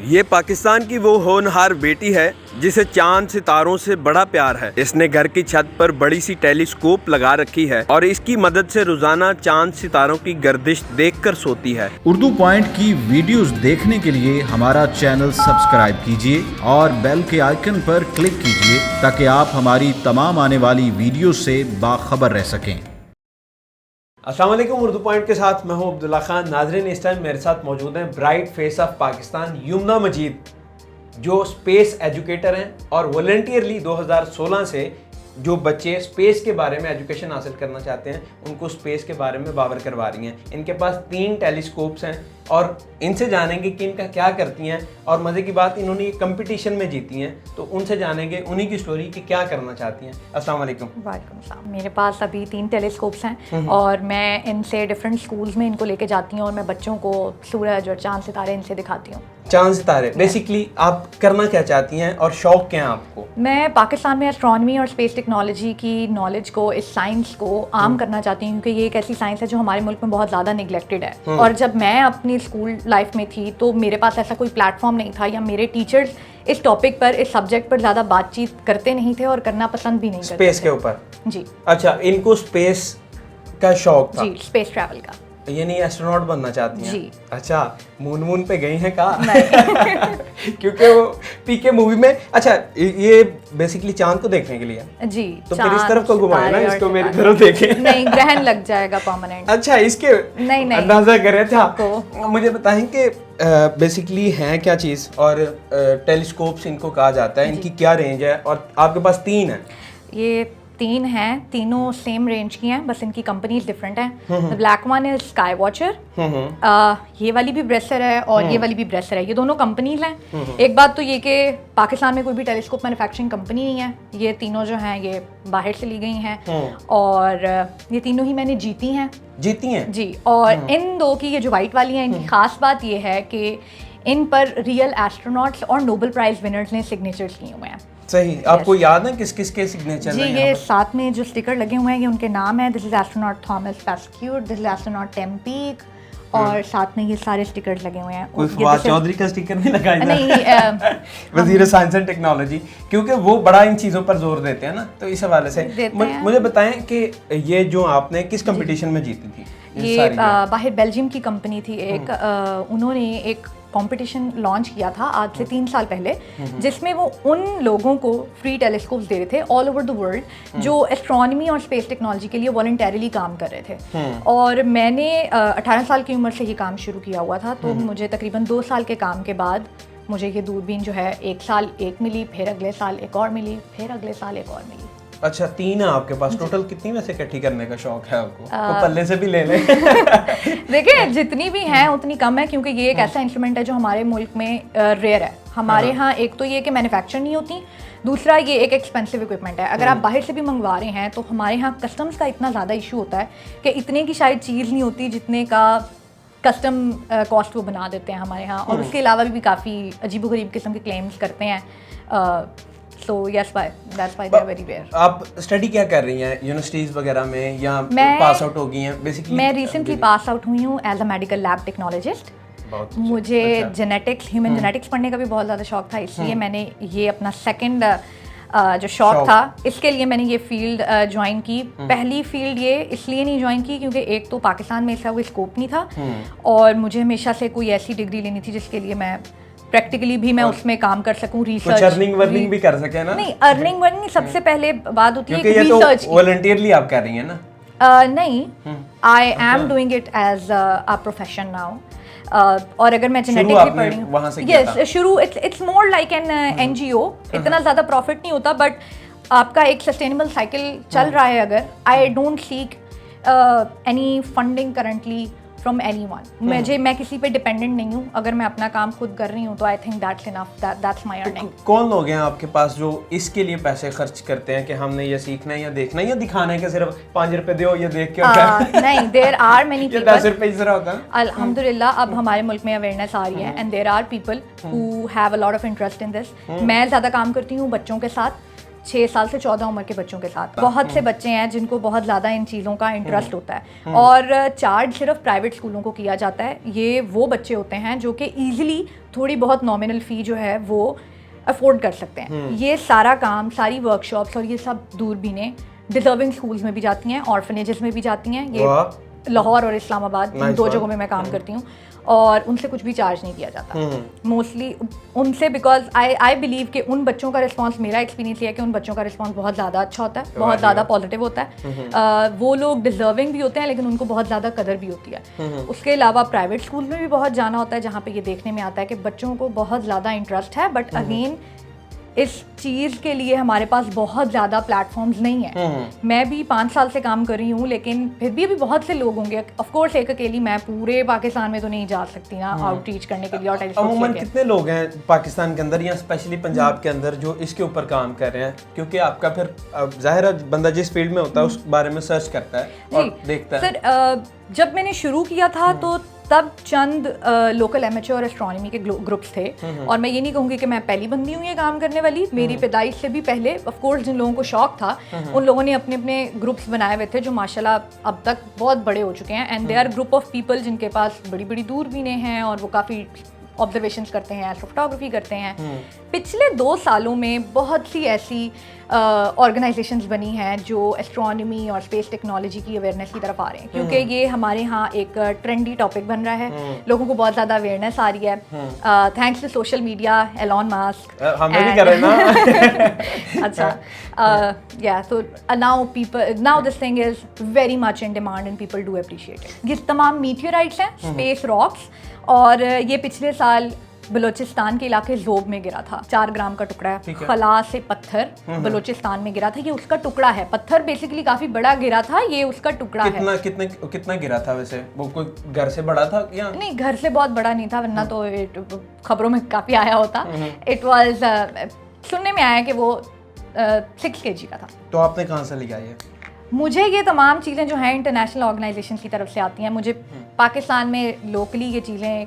ये पाकिस्तान की वो होनहार बेटी है जिसे चांद सितारों से बड़ा प्यार है। इसने घर की छत पर बड़ी सी टेलीस्कोप लगा रखी है और इसकी मदद से रोजाना चांद सितारों की गर्दिश देखकर सोती है। उर्दू पॉइंट की वीडियोस देखने के लिए हमारा चैनल सब्सक्राइब कीजिए और बेल के आइकन पर क्लिक कीजिए ताकि आप हमारी तमाम आने वाली वीडियो से बाखबर रह सकें। अस्सलाम वालेकुम, उर्दू पॉइंट के साथ मैं हूं अब्दुल्ला खान। नाज़रीन, इस टाइम मेरे साथ मौजूद हैं bright face of Pakistan Yamuna मजीद, जो स्पेस एजुकेटर हैं और वॉलंटियरली 2016 से जो बच्चे स्पेस के बारे में एजुकेशन हासिल करना चाहते हैं उनको स्पेस के बारे में बावर करवा रही हैं। इनके पास 3 टेलीस्कोप्स हैं और इनसे जानेंगे कि इनका क्या करती हैं। और मज़े की बात, इन्होंने ये कंपटीशन में जीती हैं, तो उनसे जानेंगे उन्हीं की स्टोरी कि क्या करना चाहती हैं। अस्सलाम वालेकुम। वालेकुम अस्सलाम। मेरे पास अभी 3 टेलीस्कोप्स हैं और मैं इनसे डिफरेंट स्कूल्स में इनको लेके जाती हूँ और मैं बच्चों को सूरज और चांद सितारे इनसे दिखाती हूँ। चांद सितारे बेसिकली आप करना क्या चाहती हैं और शौक क्या है आपको? मैं पाकिस्तान में एस्ट्रोनॉमी और स्पेस टेक्नोलॉजी की नॉलेज को, इस साइंस को आम करना चाहती हूँ, क्योंकि ये एक ऐसी साइंस है जो हमारे मुल्क में बहुत ज़्यादा निगलेक्टेड है। और जब मैं अपनी स्कूल लाइफ में थी तो मेरे पास ऐसा कोई प्लेटफॉर्म नहीं था या मेरे टीचर्स इस टॉपिक पर, इस सब्जेक्ट पर ज़्यादा बातचीत करते नहीं थे और करना पसंद भी नहीं करते। स्पेस के ऊपर? जी। अच्छा, इनको स्पेस का शौक था? जी, स्पेस ट्रैवल का। यानी एस्ट्रोनॉट बनना चाहती हैं? जी। अच्छा, मून पे गई हैं कहाँ? क्योंकि वो पीके मूवी में, अच्छा ये बेसिकली चांद को देखने के लिए जी, तो फिर इस तरफ को घुमाए ना, इसको मेरी तरफ देखें। नहीं, ग्रहण लग जाएगा परमानेंट। अच्छा, इसके नहीं अंदाजा करे थे आपको। मुझे बताएं कि बेसिकली है क्या चीज़ और टेलीस्कोप्स इनको कहा जाता है, इनकी क्या रेंज है? और आपके पास 3 है? ये 3 हैं, तीनों सेम रेंज की हैं, बस इनकी कंपनीज डिफरेंट हैं। The black one is sky watcher, ये वाली भी ब्रेसर है और ये वाली भी ब्रेसर है। ये दोनों कंपनीज हैं। एक बात तो ये कि पाकिस्तान में कोई भी टेलीस्कोप मैन्युफैक्चरिंग कंपनी नहीं है। ये तीनों जो हैं ये बाहर से ली गई हैं और ये तीनों ही मैंने जीती हैं जी। और इन 2 की, ये जो वाइट वाली हैं, इनकी खास बात ये है कि इन पर रियल एस्ट्रोनॉट्स और नोबेल प्राइज विनर्स ने सिग्नेचर्स किए हुए हैं। सही। आपको याद है किस किस के सिग्नेचर जी? ये साथ में जो स्टिकर लगे हुए हैं ये उनके नाम है। This is astronaut Thomas Pesquet, this is astronaut Tim Peake, और साथ में ये सारे स्टिकर्स लगे हुए हैं। कोई फवाद चौधरी का स्टिकर नहीं लगा इधर? नहीं, वजीर साइंस एंड टेक्नोलॉजी, क्योंकि वो बड़ा इन चीज़ों पर जोर देते हैं ना, तो इस हवाले से मुझे बताएं कि ये जो आपने किस कंपटीशन में जीती थी? ये बाहर बेल्जियम की कंपनी थी एक, उन्होंने एक कंपटीशन लॉन्च किया था आज से 3 साल पहले, जिसमें वो उन लोगों को फ्री टेलीस्कोप्स दे रहे थे ऑल ओवर द वर्ल्ड जो एस्ट्रोनॉमी और स्पेस टेक्नोलॉजी के लिए वॉलंटरीली काम कर रहे थे। और मैंने 18 साल की उम्र से ये काम शुरू किया हुआ था, तो मुझे तकरीबन 2 साल के काम के बाद मुझे ये दूरबीन जो है 1 साल एक मिली, फिर अगले साल एक और मिली, फिर अगले साल एक और मिली। अच्छा, 3 है आपके पास। टोटल कितनी में से इकट्ठी करने का शौक है आपको? तो पल्ले से भी ले लें। देखिए, जितनी भी हैं उतनी कम है, क्योंकि ये एक ऐसा इंस्ट्रूमेंट है जो हमारे मुल्क में रेयर है। हमारे यहाँ एक तो ये कि मैन्युफैक्चर नहीं होती, दूसरा ये एक एक्सपेंसिव इक्विपमेंट है। अगर आप बाहर से भी मंगवा रहे हैं तो हमारे यहाँ कस्टम्स का इतना ज़्यादा इशू होता है कि इतने की शायद चीज़ नहीं होती जितने का कस्टम कॉस्ट वो बना देते हैं हमारे यहाँ। और उसके अलावा भी काफ़ी अजीबोगरीब किस्म के क्लेम्स करते हैं। So yes, that's why they're very rare. आप स्टडी क्या कर रही हैं यूनिवर्सिटीज वगैरह में या पास आउट हो गई हैं? बेसिकली मैं रिसेंटली पास आउट हुई हूँ as a medical lab technologist. मुझे जेनेटिक्स, ह्यूमन जेनेटिक्स पढ़ने का भी बहुत ज़्यादा शौक था, इसलिए मैंने ये अपना सेकंड जो शौक था, इसके लिए मैंने ये फील्ड ज्वाइन की। पहली फील्ड ये इसलिए नहीं ज्वाइन की क्योंकि एक तो पाकिस्तान में इसका कोई स्कोप नहीं था और मुझे हमेशा से कोई ऐसी डिग्री लेनी थी जिसके लिए मैं प्रैक्टिकली भी मैं उसमें काम कर सकूं, रिसर्च, अर्निंग वर्निंग भी कर सके ना? नहीं, अर्निंग वर्निंग सबसे पहले बात होती है कि रिसर्च वॉलंटियरली आप कर रही हैं ना? नहीं, I am doing it as a profession now. और अगर मैं जेनेटिक्स भी पढ़ रही हूँ, यस, शुरू it's more like an NGO. इतना ज़्यादा प्रॉफिट नहीं होता, बट आपका एक सस्टेनेबल साइकिल चल रहा है। अगर I don't seek any funding currently from anyone. मैं किसी पे डिपेंडेंट नहीं हूँ। अगर मैं अपना काम खुद कर रही हूँ तो I think that's enough, that's my earning. कौन लोग हैं आपके पास जो इसके लिए पैसे खर्च करते हैं कि हमने ये सीखना है या देखना है या दिखाना है कि सिर्फ 5 रुपए दो ये देख के होता है? नहीं, देयर आर मेनी पीपल। 10 रुपए इस तरह होता है। अल्हम्दुलिल्लाह अब हमारे मुल्क में अवेयरनेस आ रही है and there are people who have a lot of interest in this. मैं ज़्यादा काम करती हूँ बच्चों के साथ, 6 साल से 14 उम्र के बच्चों के साथ। बहुत से बच्चे हैं जिनको बहुत ज़्यादा इन चीज़ों का इंटरेस्ट होता है और चार्ज सिर्फ प्राइवेट स्कूलों को किया जाता है। ये वो बच्चे होते हैं जो कि ईजिली थोड़ी बहुत नॉमिनल फ़ी जो है वो अफोर्ड कर सकते हैं। ये सारा काम, सारी वर्कशॉप्स और ये सब दूरबीनें डिजर्विंग स्कूल्स में भी जाती हैं, ऑर्फनेजेस में भी जाती हैं। ये लाहौर और इस्लामाबाद इन 2 जगहों में मैं काम करती हूँ और उनसे कुछ भी चार्ज नहीं किया जाता मोस्टली उनसे, बिकॉज आई बिलीव कि उन बच्चों का रिस्पांस, मेरा एक्सपीरियंस ये है कि उन बच्चों का रिस्पांस बहुत ज़्यादा अच्छा होता है, बहुत ज़्यादा पॉजिटिव होता है। वो लोग डिजर्विंग भी होते हैं लेकिन उनको बहुत ज़्यादा कदर भी होती है। उसके अलावा प्राइवेट स्कूल में भी बहुत जाना होता है जहाँ पे ये देखने में आता है कि बच्चों को बहुत ज़्यादा इंटरेस्ट है, बट अगेन इस चीज़ के लिए हमारे पास बहुत ज़्यादा प्लेटफॉर्म्स नहीं है। मैं भी 5 साल से काम कर रही हूँ लेकिन फिर भी अभी बहुत से लोग होंगे। ऑफ कोर्स एक अकेली मैं पूरे पाकिस्तान में तो नहीं जा सकती ना आउटरीच करने के लिए। और अमूमन कितने लोग हैं पाकिस्तान के अंदर या स्पेशली पंजाब के अंदर जो इसके ऊपर काम कर रहे हैं? क्योंकि आपका फिर ज़ाहिर है बंदा जिस फील्ड में होता है उस बारे में सर्च करता है और देखता है। सर जब मैंने शुरू किया था तो तब चंद लोकल एमेच्योर एस्ट्रोनॉमी के ग्रुप्स थे और मैं ये नहीं कहूँगी कि मैं पहली बंदी हूँ ये काम करने वाली। मेरी पैदाइश से भी पहले ऑफ कोर्स जिन लोगों को शौक था उन लोगों ने अपने अपने ग्रुप्स बनाए हुए थे जो माशाल्लाह अब तक बहुत बड़े हो चुके हैं। And they are group of people जिनके पास बड़ी बड़ी दूरबीनें हैं और वो काफ़ी ऑब्जर्वेशंस करते हैं, एस्ट्रोफोटोग्राफी करते हैं। पिछले 2 सालों में बहुत सी ऐसी ऑर्गेनाइजेशंस बनी हैं जो एस्ट्रोनॉमी और स्पेस टेक्नोलॉजी की अवेयरनेस की तरफ आ रहे हैं, क्योंकि ये हमारे यहाँ एक ट्रेंडी टॉपिक बन रहा है। लोगों को बहुत ज़्यादा अवेयरनेस आ रही है thanks to social media, Elon Musk. हम भी कर रहे हैं ना। अच्छा या तो now this thing is very much in demand and people do appreciate it. ये तमाम मीटियोराइट्स हैं, स्पेस रॉक्स, और ये पिछले साल बलूचिस्तान के इलाके ज़ोब में गिरा था। 4 ग्राम का टुकड़ा है, खला से पत्थर बलूचिस्तान में गिरा था। ये उसका टुकड़ा है, पत्थर बेसिकली काफी बड़ा गिरा था, ये उसका टुकड़ा है। कितना गिरा था वैसे? वो कोई घर से बड़ा था या नहीं? घर से बहुत बड़ा नहीं था, वरना तो खबरों में काफी आया होता। इट वाज सुनने में आया कि वो 6 kg का था। तो आपने कहाँ से लिया ये? मुझे ये तमाम चीज़ें जो हैं इंटरनेशनल ऑर्गेनाइजेशन की तरफ से आती हैं। मुझे पाकिस्तान में लोकली ये चीज़ें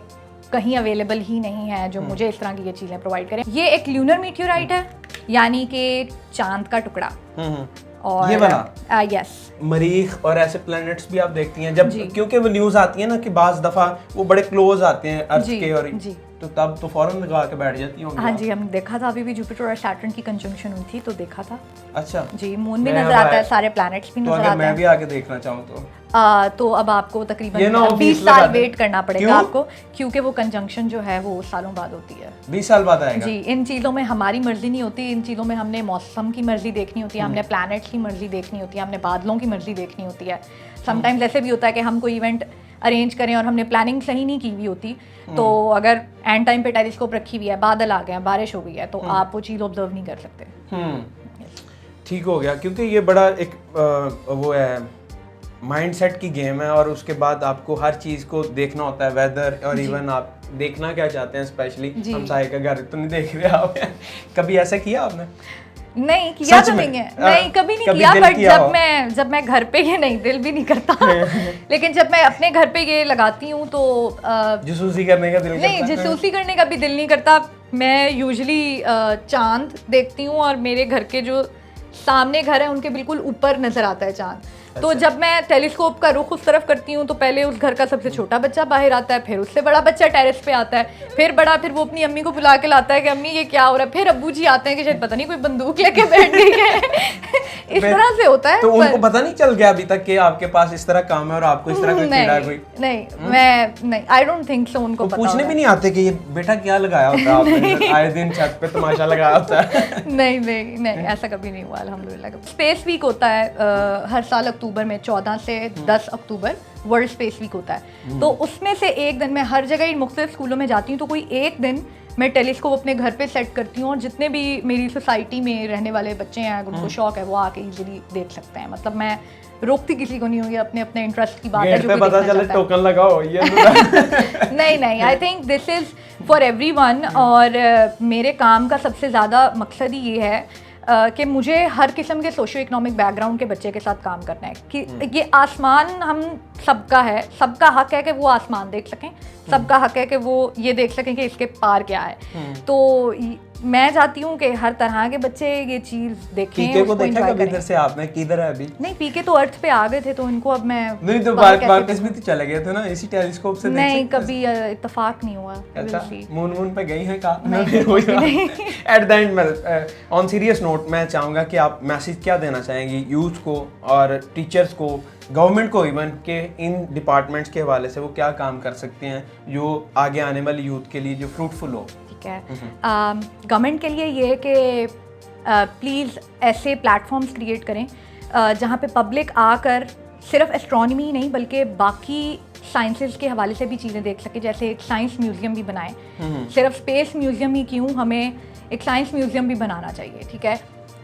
कहीं अवेलेबल ही नहीं है जो मुझे इस तरह की ये चीज़ें प्रोवाइड करें। ये एक ल्यूनर मीटियोराइट है, यानी कि चांद का टुकड़ा। और ये वाला यस, मरीख और ऐसे प्लैनेट्स भी आप देखती हैं जब, क्योंकि वो न्यूज़ आती है ना कि बाज़ दफ़ा वो बड़े क्लोज आते हैं अर्थ के, और तो तब तो फौरन लगा के बैठ जाती होंगी। हाँ जी, हमने देखा था, अभी भी जुपिटर और सैटर्न की कंजंक्शन हुई थी तो देखा था। अच्छा जी, मून भी नजर आता है, सारे प्लैनेट्स भी नजर आते हैं। तो अगर मैं भी आके देखना चाहूँ तो अब आपको तकरीबन 20 साल वेट करना पड़ेगा आपको, क्योंकि वो कंजंक्शन जो है वो सालों बाद होती है। 20 साल बाद आएगा? जी, इन चीज़ों में हमारी मर्जी नहीं होती। इन चीज़ों में हमने मौसम की मर्जी देखनी होती है, हमने प्लैनेट्स की मर्जी देखनी होती है, हमने बादलों की मर्जी देखनी होती है। समटाइम्स ऐसे भी होता है कि हम कोई इवेंट अरेंज करें और हमने प्लानिंग सही नहीं की हुई होती, तो अगर एंड टाइम पे टेलीस्कोप रखी हुई है, बादल आ गए, बारिश हो गई है, तो आप वो चीज़ ऑब्जर्व नहीं कर सकते। ठीक हो गया, क्योंकि ये बड़ा एक वो है माइंडसेट की गेम है और उसके बाद आपको हर चीज़ को देखना होता है, वेदर, और इवन आप देखना क्या चाहते हैं, स्पेशली हमसाये का घर तो नहीं देख रहे आप। कभी ऐसा किया आपने? नहीं किया तो नहीं है, नहीं कभी नहीं किया, बट जब मैं घर पे, ये नहीं दिल भी नहीं करता लेकिन जब मैं अपने घर पे ये लगाती हूँ तो जासूसी करने का दिल नहीं, जासूसी करने का भी दिल नहीं करता। मैं यूजुअली चांद देखती हूँ और मेरे घर के जो सामने घर है उनके बिल्कुल ऊपर नजर आता है चांद। तो जब मैं टेलीस्कोप का रुख उस तरफ करती हूँ तो पहले उस घर का सबसे छोटा बच्चा बाहर आता है, फिर उससे बड़ा बच्चा टेरेस पे आता है, फिर बड़ा, फिर वो अपनी अम्मी को बुला के लाता है कि अम्मी ये क्या हो रहा है, फिर अब्बू जी आते हैं कि शायद पता नहीं कोई बंदूक लेके बैठ गई है इस तरह से होता है। तो उनको पता नहीं चल गया अभी तक कि आपके पास इस तरह काम है और आपको इस तरह का कीड़ा है कोई? नहीं, आई डोंट थिंक सो। उनको पूछने भी नहीं आते कि ये बेटा क्या लगाया होता है आपने, आए दिन छत पे तमाशा लगाया होता है? नहीं, ऐसा कभी नहीं हुआ अल्हम्दुलिल्लाह। स्पेस वीक होता है हर साल अक्टूबर में, 14 से 10 अक्टूबर वर्ल्ड स्पेस वीक होता है। तो उसमें से एक दिन मैं हर जगह इन मुख्तलिफ स्कूलों में जाती हूँ, तो कोई एक दिन मैं टेलीस्कोप अपने घर पे सेट करती हूँ और जितने भी मेरी सोसाइटी में रहने वाले बच्चे हैं, अगर उनको शौक है, वो आके इजीली देख सकते हैं। मतलब मैं रोकती किसी को नहीं होगी, अपने अपने इंटरेस्ट की बात है जो पता चले टोकन लगाओ ये नहीं, I think this is for everyone. और मेरे काम का सबसे ज़्यादा मकसद ही ये है कि मुझे हर किस्म के सोशो इकोनॉमिक बैकग्राउंड के बच्चे के साथ काम करना है कि ये आसमान हम सबका है, सबका हक है कि वो आसमान देख सकें, सबका हक है कि वो ये देख सकें कि इसके पार क्या है। तो मैं चाहती हूँ कि हर तरह के बच्चे ये चीज़ देखें, पीके को उसको देखा enjoy कभी करें। इधर से आपने, किधर है अभी? नहीं, पीके तो अर्थ पे आ गए थे, तो इनको अब मैं नहीं तो बाहर कैसे वापस भी तो चले गए थे ना, इसी टेलीस्कोप से देख नहीं, सकते कभी इत्तेफाक नहीं हुआ। अच्छा, We'll see। मून पे गई हैं नहीं, at the end on serious note मैं चाहूँगा कि आप मैसेज क्या देना चाहेंगी यूथ को और टीचर्स को, गवर्नमेंट को इवन, के इन डिपार्टमेंट्स के हवाले से वो क्या काम कर सकते हैं जो आगे आने वाली यूथ के लिए जो फ्रूटफुल हो? ठीक है, गवर्नमेंट के लिए ये कि प्लीज़ ऐसे प्लेटफॉर्म्स क्रिएट करें जहाँ पे पब्लिक आकर सिर्फ एस्ट्रोनॉमी नहीं बल्कि बाकी साइंसेस के हवाले से भी चीज़ें देख सके। जैसे एक साइंस म्यूज़ियम भी बनाएं, सिर्फ स्पेस म्यूज़ियम ही क्यों, हमें एक साइंस म्यूज़ियम भी बनाना चाहिए। ठीक है,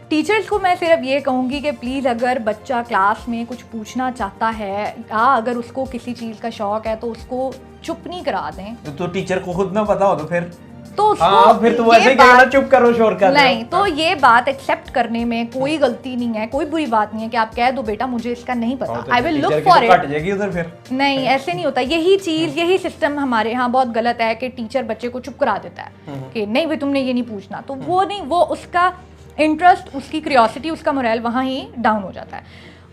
टीचर्स को मैं सिर्फ ये कहूँगी कि प्लीज़ अगर बच्चा क्लास में कुछ पूछना चाहता है या अगर उसको किसी चीज़ का शौक़ है तो उसको चुप नहीं करा दें। तो टीचर को खुद ना पता हो तो फिर तो उसको हाँ, फिर तो वैसे ही कहना चुप करो, शोर कर रहे हो। नहीं, तो ये बात एक्सेप्ट करने में कोई गलती नहीं है, कोई बुरी बात नहीं है कि आप कह दो बेटा मुझे इसका नहीं पता, I will look for cut it. जाएगी उधर फिर। नहीं, ऐसे नहीं होता। यही चीज़, यही सिस्टम हमारे यहाँ बहुत गलत है कि टीचर बच्चे को चुप करा देता है कि नहीं भाई तुमने ये नहीं पूछना, तो वो नहीं, वो उसका इंटरेस्ट, उसकी क्यूरियोसिटी, उसका मोरल वहाँ ही डाउन हो जाता है।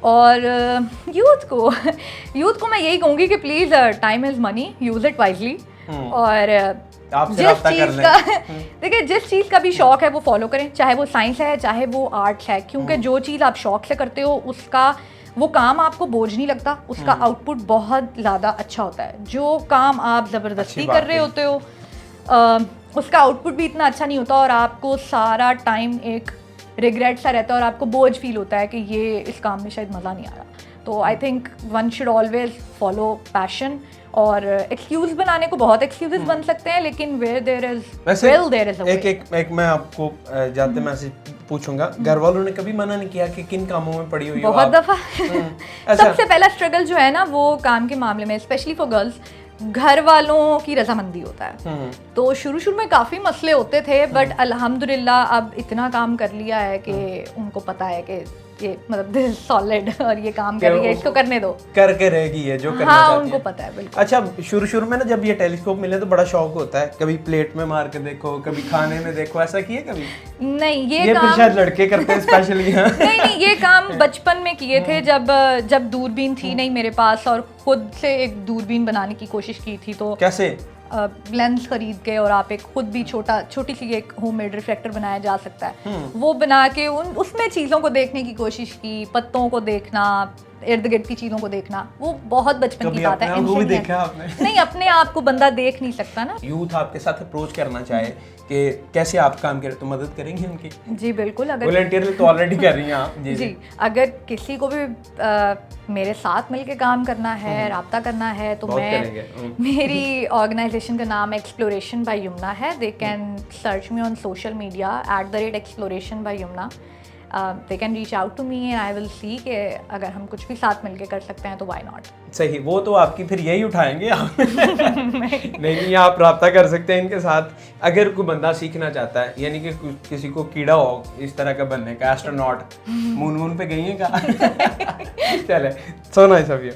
और यूथ को मैं यही कहूँगी कि please time is money, use it wisely. और जिस चीज़ का देखिए, जिस चीज़ का भी शौक है वो फॉलो करें, चाहे वो साइंस है चाहे वो आर्ट्स है, क्योंकि जो चीज़ आप शौक से करते हो उसका वो काम आपको बोझ नहीं लगता, उसका आउटपुट बहुत ज़्यादा अच्छा होता है। जो काम आप ज़बरदस्ती कर रहे होते हो उसका आउटपुट भी इतना अच्छा नहीं होता और आपको सारा टाइम एक रिग्रेट सा रहता है और आपको बोझ फील होता है कि ये इस काम में शायद मज़ा नहीं आ रहा। तो I think one should always follow passion. और एक्सक्यूज बनाने को बहुत एक्सक्यूजेस बन सकते हैं, लेकिन where there is will there is a way. एक मैं आपको जाते मैसेज पूछूंगा, घर वालों ने कभी मना नहीं किया कि किन कामों में पड़ी हुई हो? बहुत दफा अच्छा। सबसे पहला स्ट्रगल जो है ना वो काम के मामले में, स्पेशली फॉर गर्ल्स, घर वालों की रजामंदी होता है। तो शुरू में काफ़ी मसले होते थे, बट अल्हम्दुलिल्लाह अब इतना काम कर लिया है कि उनको पता है कि ये मतलब दिस सॉलिड और ये काम कर रही है, इसको करने दो, करके रहेगी ये जो करना हाँ, चाहती उनको है। पता है बिल्कुल। अच्छा, शुरू में ना जब ये टेलीस्कोप मिले तो बड़ा शौक होता है, कभी प्लेट में मार के देखो, कभी खाने में देखो, ऐसा किए कभी? नहीं, ये फिर काम शायद लड़के करते हैं स्पेशली। नहीं, ये काम बचपन में किए थे जब दूरबीन थी नहीं मेरे पास, और खुद से एक दूरबीन बनाने की कोशिश की थी। तो कैसे? लेंस खरीद के और आप एक खुद भी छोटी सी एक होममेड रिफ्लेक्टर बनाया जा सकता है, वो बना के उसमें चीज़ों को देखने की कोशिश की, पत्तों को देखना, इर्द गिर्द की चीज़ों को देखना, वो बहुत बचपन की बात है। भी देखा आपने? नहीं, अपने आप को बंदा देख नहीं सकता ना। यूथ आपके साथ अप्रोच करना चाहे कि कैसे आप काम करें तो मदद करेंगे उनकी? जी बिल्कुल, अगर वॉलंटियर तो ऑलरेडी कर रही हैं आप। जी, अगर किसी को भी मेरे साथ मिलके काम करना है, राब्ता करना है, तो मेरी ऑर्गेनाइजेशन का नाम एक्सप्लोरेशन बाय यमुना है। They can search me on social media @exploration by Yumna। They can reach out to me and I will see कि अगर हम कुछ भी साथ मिलके कर सकते हैं तो व्हाई नॉट। सही, वो तो आपकी फिर यही उठाएंगे आप। नहीं, आप रब्ता कर सकते हैं इनके साथ। अगर कोई बंदा सीखना चाहता है, यानी कि किसी को कीड़ा हो इस तरह का बनने का, एस्ट्रोनॉट, मून पे गई है का? चले, सो नाइस ऑफ यू।